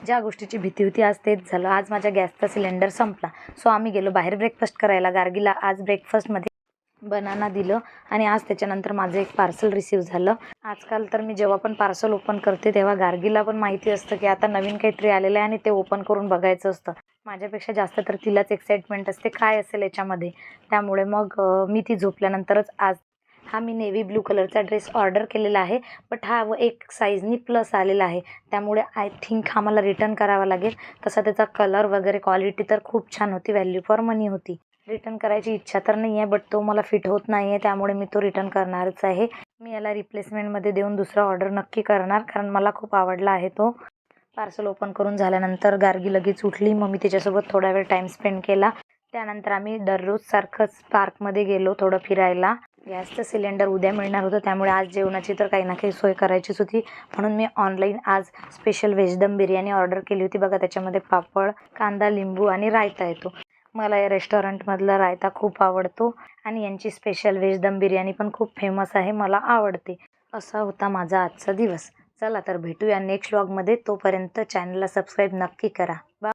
ज्या गोष्टीची भीती होती आज तेच झालं. आज माझ्या गॅसचा सिलेंडर संपला. सो आम्ही गेलो बाहेर ब्रेकफास्ट करायला. गार्गीला आज ब्रेकफास्टमध्ये बनाना दिलं आणि आज त्याच्यानंतर माझं एक पार्सल रिसीव झालं. आजकाल तर मी जेव्हा पण पार्सल ओपन करते तेव्हा गार्गीला पण माहिती असतं की आता नवीन काहीतरी आलेलं आहे आणि ते ओपन करून बघायचं असतं. माझ्यापेक्षा जास्त तर तिलाच एक्साइटमेंट असते काय असेल याच्यामध्ये. त्यामुळे मग मी ती झोपल्यानंतरच आज हा मी नेव्ही ब्लू कलरचा ड्रेस ऑर्डर केलेला आहे. बट हा एक साईजनी प्लस आलेला आहे. त्यामुळे आय थिंक हा मला रिटर्न करावा लागेल. तसा त्याचा कलर वगैरे क्वालिटी तर खूप छान होती. व्हॅल्यू फॉर मनी होती. रिटर्न करायची इच्छा तर नाही आहे बट तो मला फिट होत नाही आहे. त्यामुळे मी तो रिटर्न करणारच आहे. मी याला रिप्लेसमेंटमध्ये देऊन दुसरा ऑर्डर नक्की करणार कारण मला खूप आवडला आहे तो. पार्सल ओपन करून झाल्यानंतर गार्गी लगेच उठली. मग मी तिच्यासोबत थोडा वेळ टाईम स्पेंड केला. त्यानंतर आम्ही दररोजसारखंच पार्कमध्ये गेलो थोडं फिरायला. गॅसचं सिलेंडर उद्या मिळणार होतं त्यामुळे आज जेवणाची तर काही ना काही सोय करायचीच होती. म्हणून मी ऑनलाईन आज स्पेशल व्हेज दम बिर्याणी ऑर्डर केली होती. बघा त्याच्यामध्ये पापड, कांदा, लिंबू आणि रायता येतो. मला या रेस्टॉरंटमधला रायता खूप आवडतो आणि यांची स्पेशल व्हेज दम बिर्याणी पण खूप फेमस आहे. मला आवडते. असा होता माझा आजचा दिवस. चला तर भेटूया नेक्स्ट व्लॉगमध्ये. तोपर्यंत चॅनलला सबस्क्राईब नक्की करा. बाय.